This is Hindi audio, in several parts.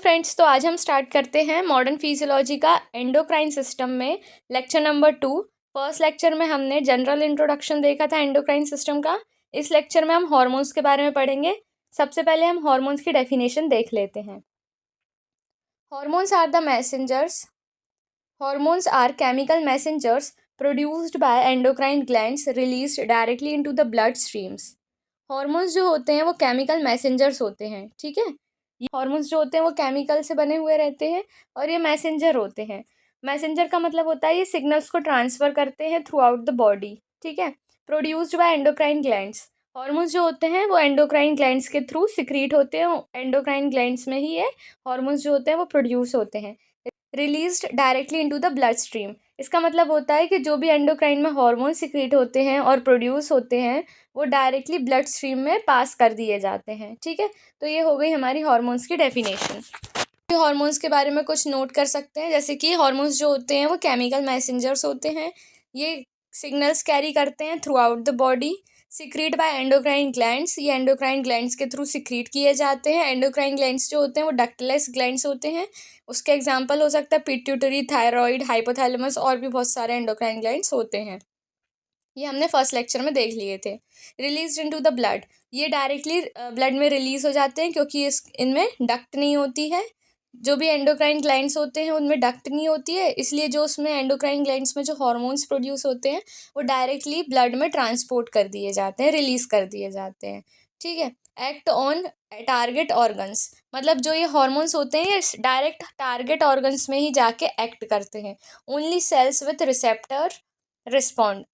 फ्रेंड्स, तो आज हम स्टार्ट करते हैं मॉडर्न फिजियोलॉजी का एंडोक्राइन सिस्टम में लेक्चर नंबर 2। फर्स्ट लेक्चर में हमने जनरल इंट्रोडक्शन देखा था एंडोक्राइन सिस्टम का। इस लेक्चर में हम हार्मोन्स के बारे में पढ़ेंगे। सबसे पहले हम हार्मोन्स की डेफिनेशन देख लेते हैं। Hormones are the messengers Hormones are chemical messengers produced by endocrine glands released directly into the blood streams. Hormones जो होते हैं वो केमिकल मैसेंजर्स होते हैं, ठीक है। ये हॉर्मोन्स जो होते हैं वो केमिकल से बने हुए रहते हैं और ये मैसेंजर होते हैं। मैसेंजर का मतलब होता है ये सिग्नल्स को ट्रांसफ़र करते हैं थ्रू आउट द बॉडी, ठीक है। Produced by endocrine glands, hormones जो होते हैं वो एंडोक्राइन ग्लैंड्स के थ्रू सिक्रीट होते हैं। एंडोक्राइन ग्लैंड्स में ही ये हॉर्मोन्स जो होते हैं वो प्रोड्यूस होते हैं। Released directly into the blood stream, इसका मतलब होता है कि जो भी एंडोक्राइन में हार्मोन सिक्रीट होते हैं और प्रोड्यूस होते हैं वो डायरेक्टली ब्लड स्ट्रीम में पास कर दिए जाते हैं, ठीक है। तो ये हो गई हमारी हार्मोन्स की डेफिनेशन। हार्मोन्स के बारे में कुछ नोट कर सकते हैं, जैसे कि हार्मोन्स जो होते हैं वो केमिकल मैसेंजर्स होते हैं। ये सिग्नल्स कैरी करते हैं through out the body, secrete bye endocrine glands, ये एंडोक्राइन ग्लैंड्स के थ्रू सिक्रीट किए जाते हैं। एंडोक्राइन ग्लैंड्स जो होते हैं वो डक्टलेस ग्लैंड्स होते हैं। उसके एग्जांपल हो सकता है पिट्यूटरी, थायराइड, हाइपोथैलेमस और भी बहुत सारे एंडोक्राइन ग्लैंड्स होते हैं। ये हमने फर्स्ट लेक्चर में देख लिए थे। रिलीज इनटू द ब्लड, ये डायरेक्टली ब्लड में रिलीज हो जाते हैं क्योंकि इनमें डक्ट नहीं होती है। जो भी एंडोक्राइन ग्लैंड्स होते हैं उनमें डक्ट नहीं होती है, इसलिए जो उसमें एंडोक्राइन ग्लैंड्स में जो हार्मोन्स प्रोड्यूस होते हैं वो डायरेक्टली ब्लड में ट्रांसपोर्ट कर दिए जाते हैं, रिलीज कर दिए जाते हैं, ठीक है। एक्ट ऑन टारगेट ऑर्गन्स, मतलब जो ये हार्मोन्स होते हैं ये डायरेक्ट टारगेट ऑर्गन्स में ही जाके एक्ट करते हैं। Only sales with receptor respond,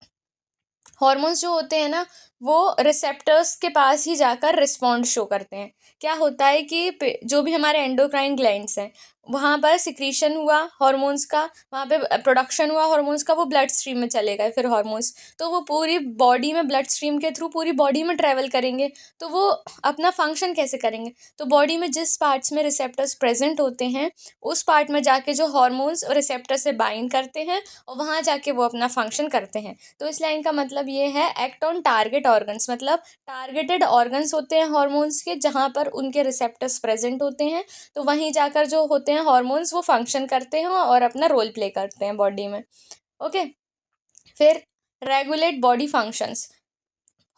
hormones जो होते हैं ना वो रिसेप्टर्स के पास ही जाकर रिस्पॉन्ड शो करते हैं। क्या होता है कि जो भी हमारे एंडोक्राइन ग्लैंड्स हैं वहाँ पर सिक्रीशन हुआ हार्मोन्स का, वहाँ पे प्रोडक्शन हुआ हार्मोन्स का, वो ब्लड स्ट्रीम में चले गए फिर हार्मोन्स, तो वो पूरी बॉडी में ब्लड स्ट्रीम के थ्रू पूरी बॉडी में ट्रैवल करेंगे। तो वो अपना फंक्शन कैसे करेंगे, तो बॉडी में जिस पार्ट्स में रिसेप्टर्स प्रेजेंट होते हैं उस पार्ट में जाके जो हार्मोन्स रिसेप्टर से बाइंड करते हैं और वहाँ जाके वो अपना फंक्शन करते हैं। तो इस लाइन का मतलब ये है एक्ट ऑन टारगेट ऑर्गन्स, मतलब टारगेटेड ऑर्गन्स होते हैं हार्मोन्स के जहाँ पर उनके रिसेप्टर्स प्रेजेंट होते हैं, तो वहीं जाकर जो होते हैं हार्मोन्स वो फंक्शन करते हैं और अपना रोल प्ले करते हैं बॉडी में, ओके। फिर रेगुलेट बॉडी फंक्शंस,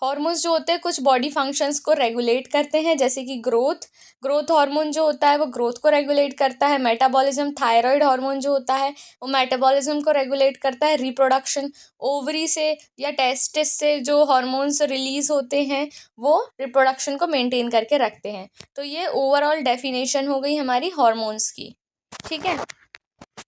हॉर्मोन्स जो होते हैं कुछ बॉडी फंक्शंस को रेगुलेट करते हैं, जैसे कि ग्रोथ हार्मोन जो होता है वो ग्रोथ को रेगुलेट करता है। मेटाबॉलिज्म, थायराइड हार्मोन जो होता है वो मेटाबॉलिज्म को रेगुलेट करता है। रिप्रोडक्शन, ओवरी से या टेस्टिस से जो हार्मोन्स रिलीज होते हैं वो रिप्रोडक्शन को मेंटेन करके रखते हैं। तो ये ओवरऑल डेफिनेशन हो गई हमारी हार्मोन्स की, ठीक है।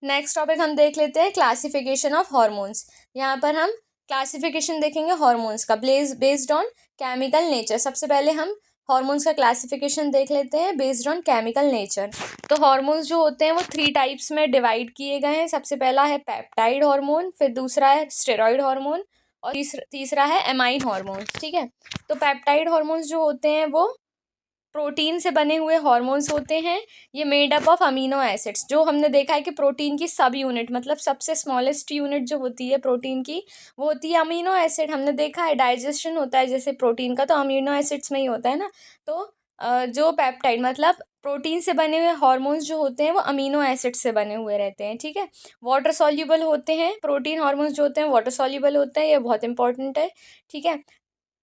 नेक्स्ट टॉपिक हम देख लेते हैं क्लासिफिकेशन ऑफ हार्मोन्स। यहाँ पर हम क्लासिफिकेशन देखेंगे हार्मोन्स का बेस्ड ऑन केमिकल नेचर। सबसे पहले हम हार्मोन्स का क्लासिफिकेशन देख लेते हैं बेस्ड ऑन केमिकल नेचर। तो हार्मोन्स जो होते हैं वो 3 टाइप्स में डिवाइड किए गए हैं। सबसे पहला है पेप्टाइड हार्मोन, फिर दूसरा है स्टेरॉइड हार्मोन और तीसरा है एमाइन हार्मोन, ठीक है। तो पेप्टाइड हार्मोन्स जो होते हैं वो प्रोटीन से बने हुए हार्मोन्स होते हैं। ये made up of amino acids, जो हमने देखा है कि प्रोटीन की सब यूनिट मतलब सबसे स्मॉलेस्ट यूनिट जो होती है प्रोटीन की वो होती है अमीनो एसिड। हमने देखा है डाइजेशन होता है जैसे प्रोटीन का तो अमीनो एसिड्स में ही होता है ना। तो जो पेप्टाइड मतलब प्रोटीन से बने हुए हार्मोन्स जो होते हैं वो अमीनो एसिड से बने हुए रहते हैं, ठीक है। वाटर सॉल्युबल होते हैं, प्रोटीन हार्मोन्स जो होते हैं वाटर सॉल्युबल होते हैं, ये बहुत इंपॉर्टेंट है, ठीक है।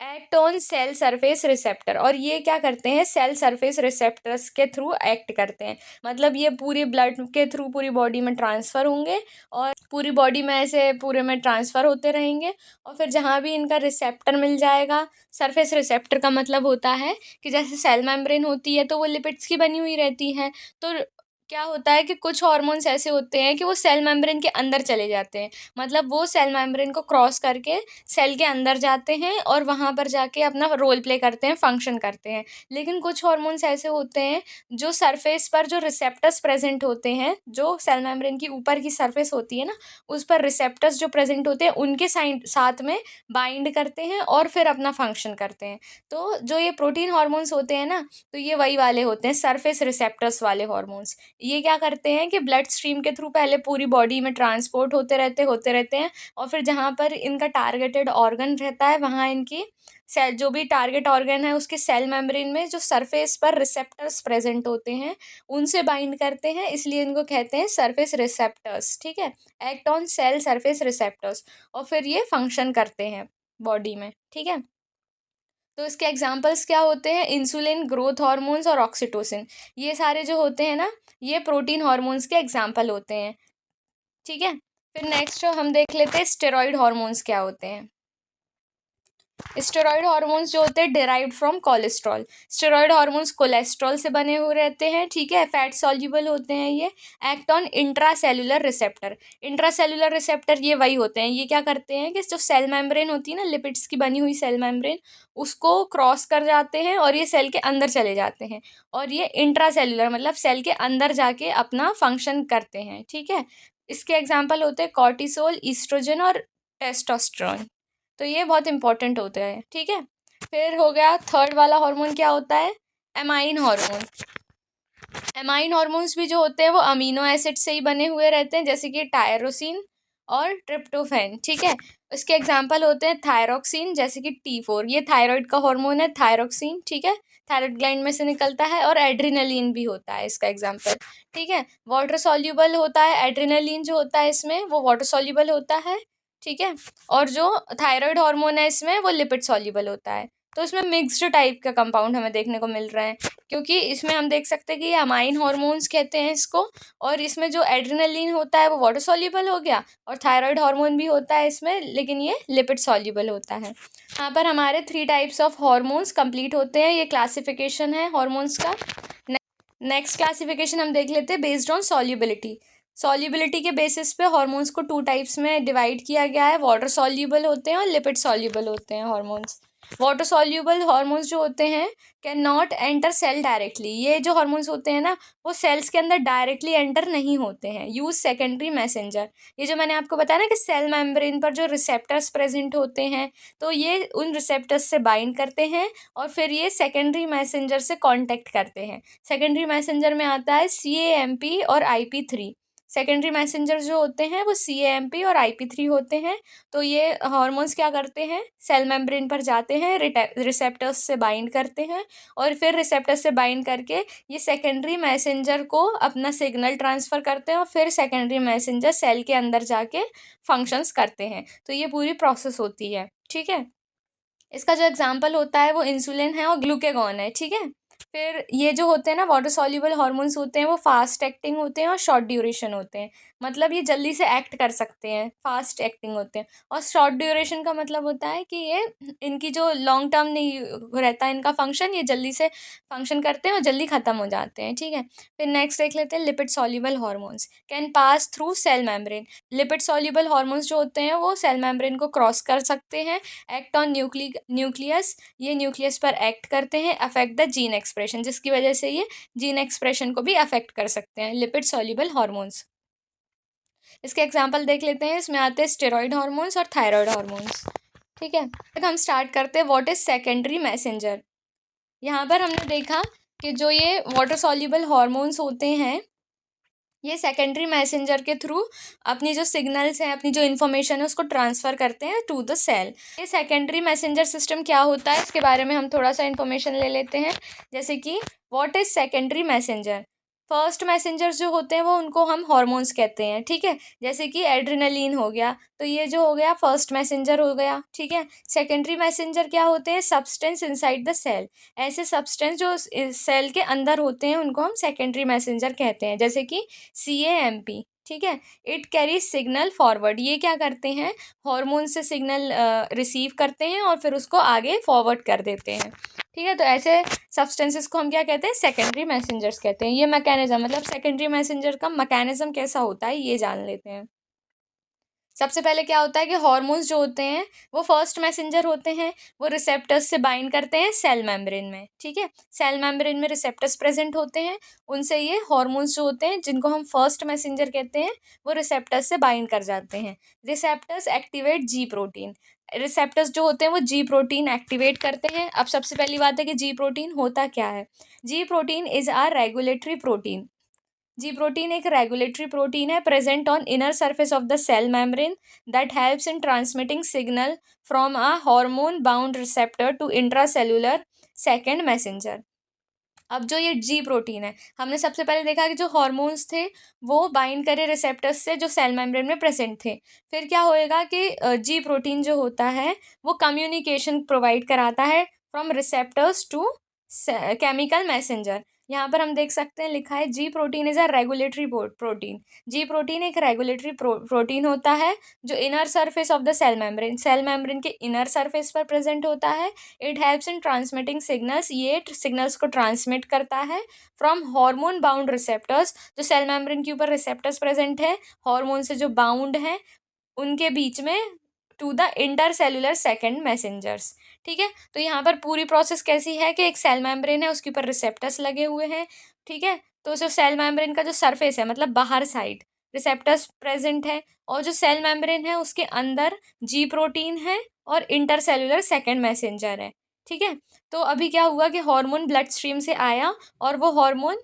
Act on sale surface receptor, और ये क्या करते हैं सेल सरफेस रिसेप्टर्स के थ्रू एक्ट करते हैं, मतलब ये पूरे ब्लड के थ्रू पूरी बॉडी में ट्रांसफ़र होंगे और पूरी बॉडी में ऐसे पूरे में ट्रांसफ़र होते रहेंगे। और फिर जहाँ भी इनका रिसेप्टर मिल जाएगा, सरफेस रिसेप्टर का मतलब होता है कि जैसे सेल मेम्ब्रेन होती है तो वो लिपिड्स की बनी हुई रहती है। तो क्या होता है कि कुछ हार्मोन्स ऐसे होते हैं कि वो सेल मेम्ब्रेन के अंदर चले जाते हैं, मतलब वो सेल मेम्ब्रेन को क्रॉस करके सेल के अंदर जाते हैं और वहाँ पर जाके अपना रोल प्ले करते हैं, फंक्शन करते हैं। लेकिन कुछ हार्मोन्स ऐसे होते हैं जो सरफेस पर जो रिसेप्टर्स प्रेजेंट होते हैं, जो सेल मेम्ब्रेन की ऊपर की सरफेस होती है ना उस पर रिसेप्टर्स जो प्रेजेंट होते हैं उनके साथ में बाइंड करते हैं और फिर अपना फंक्शन करते हैं। तो जो ये प्रोटीन हार्मोन्स होते हैं ना तो ये वही वाले होते हैं सरफेस रिसेप्टर्स वाले हार्मोन्स। ये क्या करते हैं कि ब्लड स्ट्रीम के थ्रू पहले पूरी बॉडी में ट्रांसपोर्ट होते रहते हैं, और फिर जहाँ पर इनका टारगेटेड ऑर्गन रहता है वहाँ इनकी सेल, जो भी टारगेट ऑर्गन है उसके सेल मेम्ब्रेन में जो सरफेस पर रिसेप्टर्स प्रेजेंट होते हैं उनसे बाइंड करते हैं, इसलिए इनको कहते हैं सरफेस रिसेप्टर्स। ठीक है, act on sale surface receptors, और फिर ये फंक्शन करते हैं बॉडी में। ठीक है, तो इसके एग्जांपल्स क्या होते हैं, इंसुलिन, ग्रोथ हार्मोन्स और ऑक्सीटोसिन। ये सारे जो होते हैं ना, ये प्रोटीन हार्मोन्स के एग्जांपल होते हैं। ठीक है, फिर नेक्स्ट हम देख लेते हैं स्टेरॉइड हार्मोन्स क्या होते हैं। स्टेरॉइड हार्मोन्स जो होते हैं derived from cholesterol. Steroid hormones cholesterol से बने हुए रहते हैं। ठीक है, फैट सॉल्युबल होते हैं ये। Act on intracellular receptor. Intracellular receptor ये वही होते हैं, ये क्या करते हैं कि जो सेल मेम्ब्रेन होती है ना, लिपिड्स की बनी हुई सेल मेम्ब्रेन, उसको क्रॉस कर जाते हैं और ये सेल के अंदर चले जाते हैं, और ये इंट्रासेलुलर मतलब सेल के अंदर जाके अपना फंक्शन करते हैं। ठीक है, इसके एग्जाम्पल होते हैं कॉर्टिसोल, ईस्ट्रोजन और टेस्टोस्टेरोन। तो ये बहुत इंपॉर्टेंट होता है। ठीक है, फिर हो गया थर्ड वाला हार्मोन क्या होता है, एमाइन हार्मोन। एमाइन हार्मोन्स भी जो होते हैं वो अमीनो एसिड से ही बने हुए रहते हैं, जैसे कि टायरोसिन और ट्रिप्टोफैन। ठीक है, इसके एग्जांपल होते हैं थायरोक्सिन, जैसे कि T4, ये थायराइड का हार्मोन है थायरोक्सिन। ठीक है, थायराइड ग्लैंड में से निकलता है, और एड्रिनलिन भी होता है इसका एग्जांपल। ठीक है, वाटर सॉल्युबल होता है, एड्रिनलिन जो होता है इसमें वो वाटर सॉल्युबल होता है। ठीक है, और जो थायराइड हार्मोन है इसमें वो लिपिड सॉल्युबल होता है। तो इसमें मिक्स्ड टाइप का कंपाउंड हमें देखने को मिल रहा है, क्योंकि इसमें हम देख सकते हैं कि ये अमाइन हार्मोन्स कहते हैं इसको, और इसमें जो एड्रेनलिन होता है वो वाटर सॉल्युबल हो गया, और थायराइड हार्मोन भी होता है इसमें, लेकिन ये लिपिड सॉल्युबल होता है। यहाँ पर हमारे 3 टाइप्स ऑफ हार्मोन्स कंप्लीट होते हैं, ये क्लासिफिकेशन है हार्मोन्स का। नेक्स्ट क्लासिफिकेशन हम देख लेते हैं बेस्ड ऑन सॉल्युबिलिटी। सॉल्युबिलिटी के बेसिस पे हार्मोन्स को 2 टाइप्स में डिवाइड किया गया है, वाटर सॉल्युबल होते हैं और लिपिड सॉल्युबल होते हैं हार्मोन्स। वाटर सॉल्युबल हार्मोन्स जो होते हैं cannot enter cell directly. ये जो हार्मोन्स होते हैं ना, वो सेल्स के अंदर डायरेक्टली एंटर नहीं होते हैं, यूज सेकेंडरी मैसेंजर। ये जो मैंने आपको बताया ना कि सेल मेम्ब्रेन पर जो रिसेप्टर्स प्रेजेंट होते हैं, तो ये उन रिसेप्टर्स से बाइंड करते हैं, और फिर ये सेकेंडरी मैसेंजर से कॉन्टेक्ट करते हैं। सेकेंडरी मैसेंजर में आता है CAMP और IP3। सेकेंडरी मैसेंजर जो होते हैं वो CAMP और IP3 होते हैं। तो ये हार्मोन्स क्या करते हैं, सेल मेम्ब्रेन पर जाते हैं, रिसेप्टर्स से बाइंड करते हैं, और फिर रिसेप्टर्स से बाइंड करके ये सेकेंडरी मैसेंजर को अपना सिग्नल ट्रांसफ़र करते हैं, और फिर सेकेंडरी मैसेंजर सेल के अंदर जाके फंक्शंस करते हैं। तो ये पूरी प्रोसेस होती है। ठीक है, इसका जो एग्जाम्पल होता है वो इंसुलिन है और ग्लूकेगॉन है। ठीक है, फिर ये जो होते हैं ना वाटर सॉल्युबल हार्मोन्स होते हैं वो फास्ट एक्टिंग होते हैं और शॉर्ट ड्यूरेशन होते हैं। मतलब ये जल्दी से एक्ट कर सकते हैं, फास्ट एक्टिंग होते हैं। और शॉर्ट ड्यूरेशन का मतलब होता है कि ये इनकी जो लॉन्ग टर्म नहीं रहता इनका फंक्शन, ये जल्दी से फंक्शन करते हैं और जल्दी ख़त्म हो जाते हैं। ठीक है, फिर नेक्स्ट देख लेते हैं lipid soluble hormones can pass through cell membrane. Lipid soluble hormones जो होते हैं वो सेल मेम्ब्रेन को क्रॉस कर सकते हैं। एक्ट ऑन न्यूक्लियस, ये न्यूक्लियस पर एक्ट करते हैं, अफेक्ट द जीन एक्सप्रेशन, जिसकी वजह से ये जीन एक्सप्रेशन को भी अफेक्ट कर सकते हैं लिपिड सॉल्युबल हार्मोन्स। इसके एग्जांपल देख लेते हैं, इसमें आते हैं स्टेरॉइड हार्मोन्स और थायराइड हार्मोन्स। ठीक है, तो हम स्टार्ट करते हैं व्हाट इज सेकेंडरी मैसेंजर। यहाँ पर हमने देखा कि जो ये वाटर सॉल्युबल हार्मोन्स होते हैं ये सेकेंडरी मैसेंजर के थ्रू अपनी जो सिग्नल्स हैं, अपनी जो इन्फॉर्मेशन है उसको ट्रांसफ़र करते हैं टू द सेल। ये सेकेंडरी मैसेंजर सिस्टम क्या होता है इसके बारे में हम थोड़ा सा इन्फॉर्मेशन ले लेते हैं। जैसे कि what is secondary messenger. First messengers जो होते हैं वो उनको हम हार्मोन्स कहते हैं। ठीक है, जैसे कि एड्रेनलिन हो गया, तो ये जो हो गया फर्स्ट मैसेंजर हो गया। ठीक है, सेकेंडरी मैसेंजर क्या होते हैं, सब्सटेंस इनसाइड द सेल। ऐसे सब्सटेंस जो सेल के अंदर होते हैं उनको हम सेकेंडरी मैसेंजर कहते हैं, जैसे कि CAMP। ठीक है, इट कैरी सिग्नल फॉरवर्ड, ये क्या करते हैं, हार्मोन से सिग्नल रिसीव करते हैं और फिर उसको आगे फॉरवर्ड कर देते हैं। ठीक है, तो ऐसे सब्सटेंसेस को हम क्या कहते हैं, सेकेंडरी मैसेंजर्स कहते हैं। ये मैकेनिज्म मतलब सेकेंडरी मैसेंजर का मैकेनिज्म कैसा होता है ये जान लेते हैं। सबसे पहले क्या होता है कि हार्मोन्स जो होते हैं वो फर्स्ट मैसेंजर होते हैं, वो रिसेप्टर्स से बाइंड करते हैं सेल मेम्ब्रेन में। ठीक है, सेल मेम्ब्रेन में रिसेप्टर्स प्रेजेंट होते हैं, उनसे ये हार्मोन्स जो होते हैं जिनको हम फर्स्ट मैसेंजर कहते हैं वो रिसेप्टर्स से बाइंड कर जाते हैं। Receptors activate G protein. Receptors जो होते हैं वो G प्रोटीन एक्टिवेट करते हैं। अब सबसे पहली बात है कि G प्रोटीन होता क्या है। G protein is are regulatory protein. G protein एक रेगुलेटरी प्रोटीन है present on inner surface of the cell membrane that helps in transmitting signal from a hormone bound receptor to intracellular second messenger. अब जो ये जी प्रोटीन है, हमने सबसे पहले देखा कि जो हॉर्मोन्स थे वो बाइंड करे रिसेप्टर्स से जो सेल मेम्ब्रेन में प्रेजेंट थे। फिर क्या होएगा कि जी प्रोटीन जो होता है वो कम्युनिकेशन प्रोवाइड कराता है from receptors to chemical messenger. यहाँ पर हम देख सकते हैं लिखा है G protein is a regulatory protein. G protein एक रेगुलेटरी प्रोटीन होता है जो inner surface of the cell membrane के इनर सरफेस पर प्रेजेंट होता है। It helps in transmitting signals, ये सिग्नल्स को ट्रांसमिट करता है फ्रॉम हार्मोन बाउंड रिसेप्टर्स, जो सेल मेम्ब्रेन के ऊपर रिसेप्टर्स प्रेजेंट है हार्मोन से जो बाउंड है उनके बीच में, to the intercellular second messengers. ठीक है, तो यहाँ पर पूरी प्रोसेस कैसी है कि एक सेल मेम्ब्रेन है उसके ऊपर रिसेप्टर्स लगे हुए हैं। ठीक है, तो जो सेल मेम्ब्रेन का जो सरफेस है मतलब बाहर साइड रिसेप्टर्स प्रेजेंट है, और जो सेल मेम्ब्रेन है उसके अंदर जी प्रोटीन है और इंटरसेल्युलर सेकेंड मैसेंजर है। ठीक है, तो अभी क्या हुआ कि हार्मोन ब्लड स्ट्रीम से आया और वो हार्मोन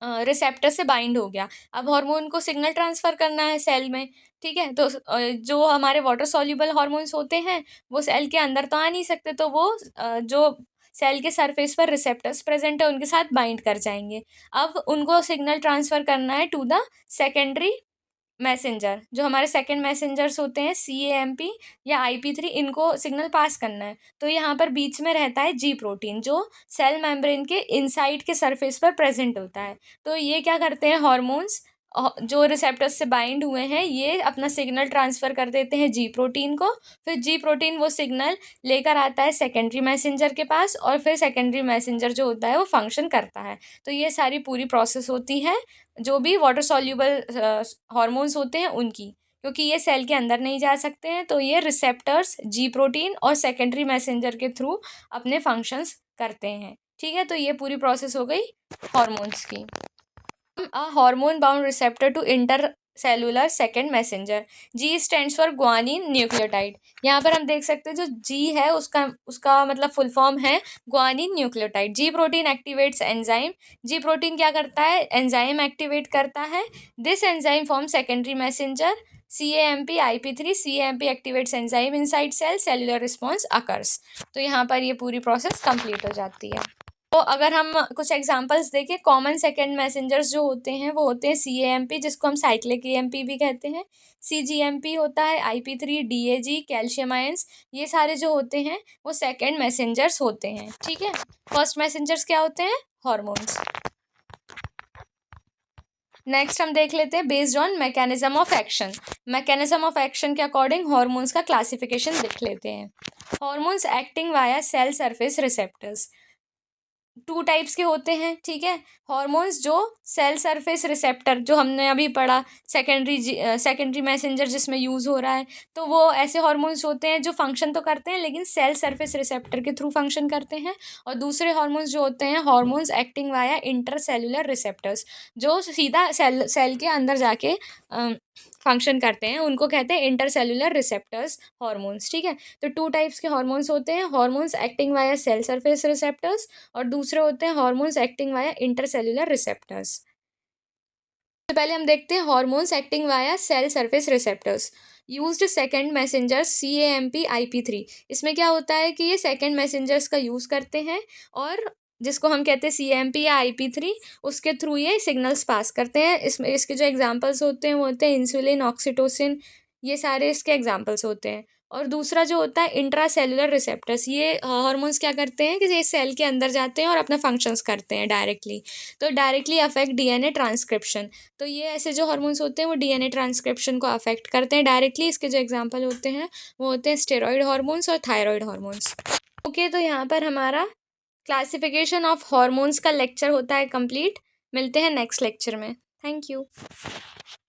रिसेप्टर से बाइंड हो गया। अब हार्मोन को सिग्नल ट्रांसफ़र करना है सेल में। ठीक है, तो जो हमारे वाटर सॉल्युबल हार्मोन्स होते हैं वो सेल के अंदर तो आ नहीं सकते, तो वो जो सेल के सरफेस पर रिसेप्टर्स प्रेजेंट है उनके साथ बाइंड कर जाएंगे। अब उनको सिग्नल ट्रांसफ़र करना है टू द सेकेंडरी मैसेंजर। जो हमारे सेकंड मैसेंजर्स होते हैं CAMP या IP3, इनको सिग्नल पास करना है। तो यहाँ पर बीच में रहता है जी प्रोटीन जो सेल मेम्ब्रेन के इनसाइड के सरफेस पर प्रेजेंट होता है। तो ये क्या करते हैं हार्मोन्स जो रिसेप्टर्स से बाइंड हुए हैं ये अपना सिग्नल ट्रांसफ़र कर देते हैं जी प्रोटीन को। फिर जी प्रोटीन वो सिग्नल लेकर आता है सेकेंडरी मैसेंजर के पास और फिर सेकेंडरी मैसेंजर जो होता है वो फंक्शन करता है। तो ये सारी पूरी प्रोसेस होती है जो भी वाटर सॉल्युबल हार्मोन्स होते हैं उनकी, क्योंकि ये सेल के अंदर नहीं जा सकते हैं तो ये रिसेप्टर्स जी प्रोटीन और सेकेंडरी मैसेंजर के थ्रू अपने फंक्शंस करते हैं। ठीक है, तो ये पूरी प्रोसेस हो गई हार्मोन्स की। A hormone bound receptor to intercellular second messenger. G stands for guanine nucleotide. यहाँ पर हम देख सकते हैं जो G है उसका मतलब फुल फॉर्म है guanine nucleotide. G protein activates enzyme. G protein क्या करता है, एंजाइम एक्टिवेट करता है। This enzyme form secondary messenger CAMP IP3. CAMP activates enzyme inside cell, cellular response occurs. तो यहाँ पर ये पूरी प्रोसेस कंप्लीट हो जाती है। तो अगर हम कुछ एग्जांपल्स देखें, कॉमन सेकेंड मैसेंजर्स जो होते हैं वो होते हैं CAMP जिसको हम साइक्लिक EMP भी कहते हैं, CGMP होता है, IP3, DAG, कैल्शियम आयंस, ये सारे जो होते हैं वो सेकेंड मैसेंजर्स होते हैं। ठीक है, फर्स्ट मैसेंजर्स क्या होते हैं, हार्मोन्स। नेक्स्ट हम देख लेते हैं based on mechanism of action. Mechanism of action के अकॉर्डिंग हार्मोन्स का क्लासिफिकेशन देख लेते हैं। Hormones acting via cell surface receptors, two types के होते हैं। ठीक है, हार्मोन्स जो सेल सरफेस रिसेप्टर जो हमने अभी पढ़ा, सेकेंडरी मैसेंजर जिसमें यूज़ हो रहा है, तो वो ऐसे हार्मोन्स होते हैं जो फंक्शन तो करते हैं लेकिन सेल सरफेस रिसेप्टर के थ्रू फंक्शन करते हैं। और दूसरे हार्मोन्स जो होते हैं hormones acting via intercellular receptors, जो सीधा सेल के अंदर जाके फंक्शन करते हैं, उनको कहते हैं इंटरसेल्युलर रिसेप्टर्स हार्मोन्स। ठीक है, तो टू टाइप्स के हार्मोन्स होते हैं, hormones acting via cell surface receptors और दूसरे होते हैं hormones acting via intercellular receptors. तो पहले हम देखते हैं hormones acting via cell surface receptors. Used second messengers CAMP IP3। इसमें क्या होता है कि ये सेकेंड मैसेंजर्स का यूज़ करते हैं और जिसको हम कहते हैं CAMP या IP3, उसके थ्रू ये सिग्नल्स पास करते हैं। इसमें इसके जो एग्जांपल्स होते हैं वो होते हैं इंसुलिन, ऑक्सीटोसिन, ये सारे इसके एग्जांपल्स होते हैं। और दूसरा जो होता है इंट्रासेल्युलर रिसेप्टर्स, ये हार्मोन्स क्या करते हैं कि ये सेल के अंदर जाते हैं और अपना फंक्शंस करते हैं डायरेक्टली, तो डायरेक्टली अफेक्ट DNA ट्रांसक्रिप्शन। तो ये ऐसे जो हार्मोन्स होते हैं वो DNA ट्रांसक्रिप्शन को अफेक्ट करते हैं डायरेक्टली। इसके जो एग्जांपल होते हैं वो होते हैं स्टेरॉयड हार्मोन्स और थायराइड हार्मोन्स। ओके, तो यहाँ पर हमारा क्लासिफिकेशन ऑफ हार्मोन्स का लेक्चर होता है कंप्लीट। मिलते हैं नेक्स्ट लेक्चर में। Thank you.